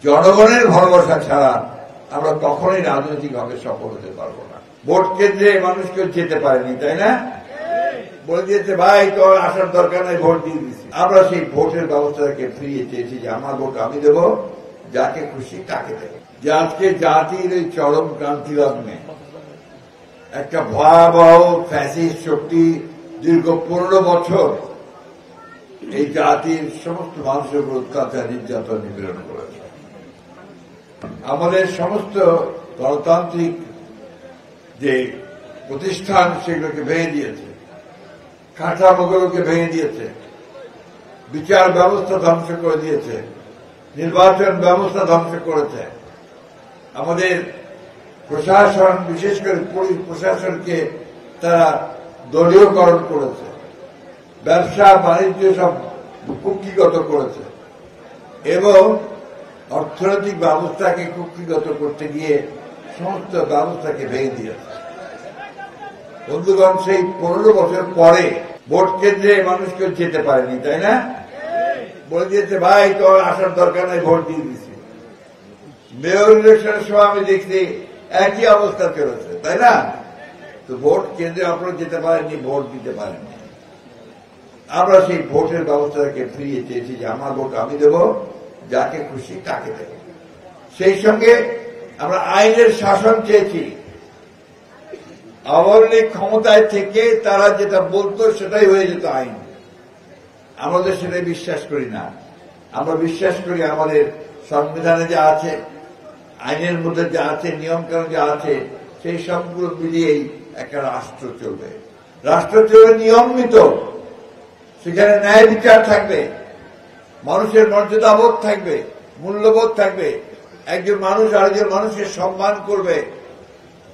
জনগণের ভালোবাসা ছাড়া আমরা কখনোই রাজনৈতিকভাবে সফল হতে পারবো না। ভোট কেন্দ্রে মানুষ কেউ যেতে পারেনি, তাই না? বলে দিয়েছে ভাই তোর আসার দরকার নাই, ভোট দিয়ে দিচ্ছি। আমরা সেই ভোটের ব্যবস্থাটাকে ফিরিয়ে চেয়েছি যে আমার ভোট আমি দেবো, যাকে খুশি তাকে দেব। যে আজকে জাতির এই চরম ক্রান্তি লগ্নে একটা ভয়াবহ ফ্যাসিস্ট শক্তি দীর্ঘ 15 বছর এই জাতির সমস্ত মানুষের উপর অত্যাচার নির্যাতন নিপীড়ন করেছে। আমাদের সমস্ত গণতান্ত্রিক যে প্রতিষ্ঠান সেগুলোকে ভেঙে দিয়েছে, কাঠামোগুলোকে ভেঙে দিয়েছে, বিচার ব্যবস্থা ধ্বংস করে দিয়েছে, নির্বাচন ব্যবস্থা ধ্বংস করেছে। আমাদের প্রশাসন, বিশেষ করে পুলিশ প্রশাসনকে তারা দলীয়করণ করেছে, ব্যবসা বাণিজ্য সব কুক্ষিগত করেছে এবং অর্থনৈতিক ব্যবস্থাকে কুক্ষিগত করতে গিয়ে সমস্ত ব্যবস্থাকে ভেঙে দিয়েছে। বন্ধুগণ, সেই 15 বছর পরে ভোট কেন্দ্রে মানুষ কেউ যেতে পারেনি, তাই না? বলে দিয়েছে ভাই তোর আসার দরকার নাই, ভোট দিয়ে দিচ্ছি। মেয়র ইলেকশনের সময় আমি দেখছি একই অবস্থা চলেছে, তাই না? তো ভোট কেন্দ্রে আপনারা যেতে পারেননি, ভোট দিতে পারেননি। আমরা সেই ভোটের ব্যবস্থাটাকে ফিরিয়ে চেয়েছি যে আমার ভোট আমি দেব, যাকে খুশি তাকে দেব। সেই সঙ্গে আমরা আইনের শাসন চেয়েছি। আওয়ামী লীগ ক্ষমতায় থেকে তারা যেটা বলতো সেটাই হয়ে যেত আইন। আমাদের সেটাই বিশ্বাস করি না। আমরা বিশ্বাস করি আমাদের সংবিধানে যা আছে, আইনের মধ্যে যা আছে, নিয়মকানুন যা আছে, সেই সবগুলো মিলিয়েই একটা রাষ্ট্র চলবে। রাষ্ট্র চলবে নিয়মিত, সেখানে ন্যায় বিচার থাকবে, মানুষের মর্যাদাবোধ থাকবে, মূল্যবোধ থাকবে, একজন মানুষ আরেকজন মানুষের সম্মান করবে,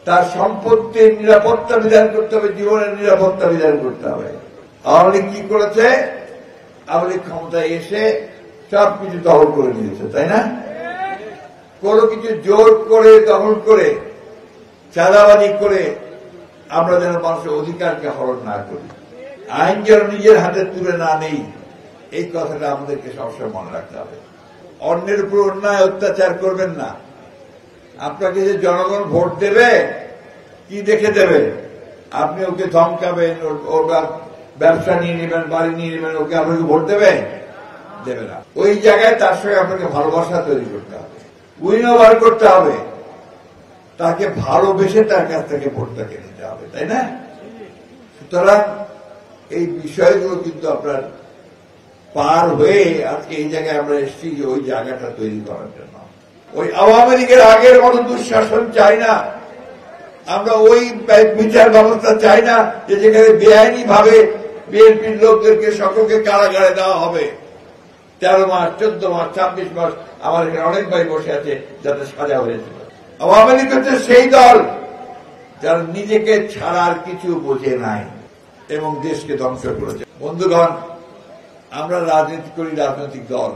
তার সম্পত্তির নিরাপত্তা বিধান করতে হবে, জীবনের নিরাপত্তা বিধান করতে হবে। আওয়ামী লীগ কি করেছে? আওয়ামী লীগ ক্ষমতায় এসে সবকিছু দখল করে নিয়েছে, তাই না? কোনো কিছু জোর করে দখল করে চাঁদাবাজি করে আমরা যেন মানুষের অধিকারকে হরণ না করি, আইন যেন নিজের হাতে তুলে না নেই, এই কথাটা আমাদেরকে সবসময় মনে রাখতে হবে। অন্যের উপর অন্যায় অত্যাচার করবেন না। আপনাকে যে জনগণ ভোট দেবে, কি দেখে দেবে? আপনি ওকে ধমকাবেন, ওর ব্যবসা নিয়ে নেবেন, বাড়ি নিয়ে নেবেন, ওকে আপনাকে ভোট দেবে? দেবে না। ওই জায়গায় তার সঙ্গে আপনাকে ভালোবাসা তৈরি করতে হবে, উইন ওভার করতে হবে, তাকে ভালোবেসে তার কাছ থেকে ভোটটাকে নিতে হবে, তাই না? সুতরাং এই বিষয়গুলো কিন্তু আপনার পার হয়ে আজকে এই জায়গায় আমরা এসেছি যে ওই জায়গাটা তৈরি করার জন্য। ওই আওয়ামী লীগের আগের মতো দুঃশাসন চাই না আমরা, ওই বিচার ব্যবস্থা চাই না যে যেখানে বেআইনি ভাবে বিএনপির লোকদেরকে সকলকে কারাগারে দেওয়া হবে। 13 মাস, 14 মাস, 26 মাস আমার এখানে অনেক ভাই বসে আছে যাতে সাজা হয়েছিল। আওয়ামী লীগ হচ্ছে সেই দল যারা নিজেকে ছাড়ার কিছু বোঝে নাই এবং দেশকে ধ্বংস করেছে। বন্ধুগণ, আমরা রাজনীতি করি, রাজনৈতিক দল।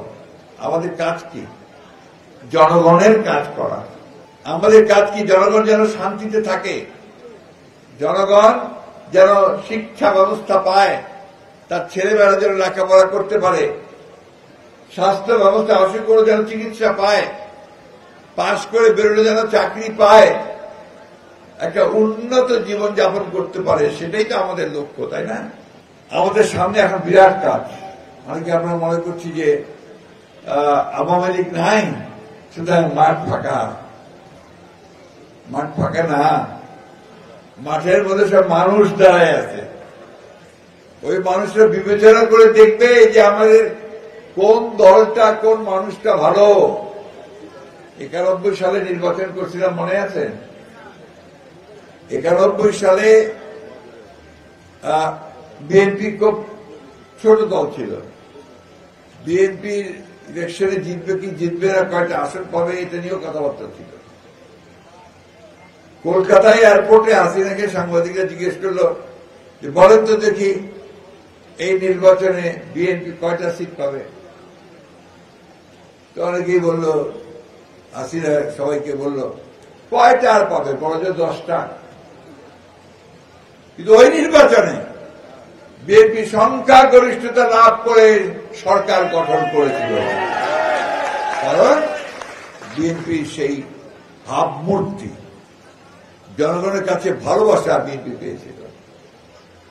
আমাদের কাজ কি? জনগণের কাজ করা। আমাদের কাজ কি? জনগণ যেন শান্তিতে থাকে, জনগণ যেন শিক্ষা ব্যবস্থা পায়, তার ছেলেমেয়েরা যেন লেখাপড়া করতে পারে, স্বাস্থ্য ব্যবস্থা অসুখ করে যেন চিকিৎসা পায়, পাশ করে বেরোলে যেন চাকরি পায়, একটা উন্নত জীবন যাপন করতে পারে, সেটাই তো আমাদের লক্ষ্য, তাই না? আমাদের সামনে এখন বিরাট কাজ। অনেকে আমরা মনে করছি যে আওয়ামী লীগ নাই, সুতরাং মাঠ ফাঁকা। মাঠ ফাঁকা না, মাঠের মধ্যে সব মানুষ দাঁড়ায় আছে। ওই মানুষরা বিবেচনা করে দেখবে যে আমাদের কোন দলটা, কোন মানুষটা ভালো। 91 সালে নির্বাচন করছিলাম, মনে আছে? 91 সালে বিএনপি খুব ছোট দল ছিল। বিএনপির ইলেকশনে জিতবে কি জিতবে না, কয়টা আসন পাবে, এটা নিয়েও কথাবার্তা ছিল। কলকাতায় এয়ারপোর্টে হাসিনাকে সাংবাদিকরা জিজ্ঞেস করলো যে বলেন তো দেখি এই নির্বাচনে বিএনপি কয়টা সিট পাবে? তো অনেকেই বললো, হাসিনা সবাইকে বলল কয়টা আর পাবে, বড় 10টা। কিন্তু ওই নির্বাচনে বিএনপি সংখ্যাগরিষ্ঠতা লাভ করে সরকার গঠন করেছিল। কারণ বিএনপির সেই ভাবমূর্তি, জনগণের কাছে ভালোবাসা বিএনপি পেয়েছিল।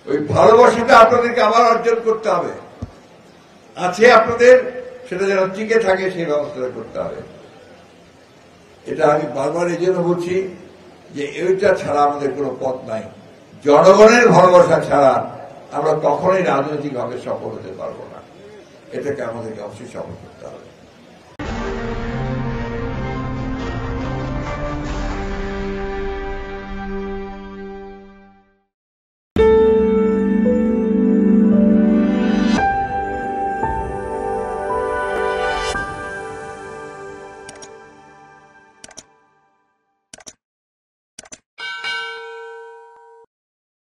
ওই ভালোবাসাটা আপনাদেরকে আবার অর্জন করতে হবে। আছে আপনাদের, সেটা যেন টিকে থাকে সেই ব্যবস্থাটা করতে হবে। এটা আমি বারবার এই জন্য বলছি যে এইটা ছাড়া আমাদের কোনো পথ নাই। জনগণের ভালোবাসা ছাড়া আমরা কখনোই রাজনৈতিকভাবে সফল হতে পারবো না। এটাকে আমাদেরকে অবশ্যই সফল করতে হবে।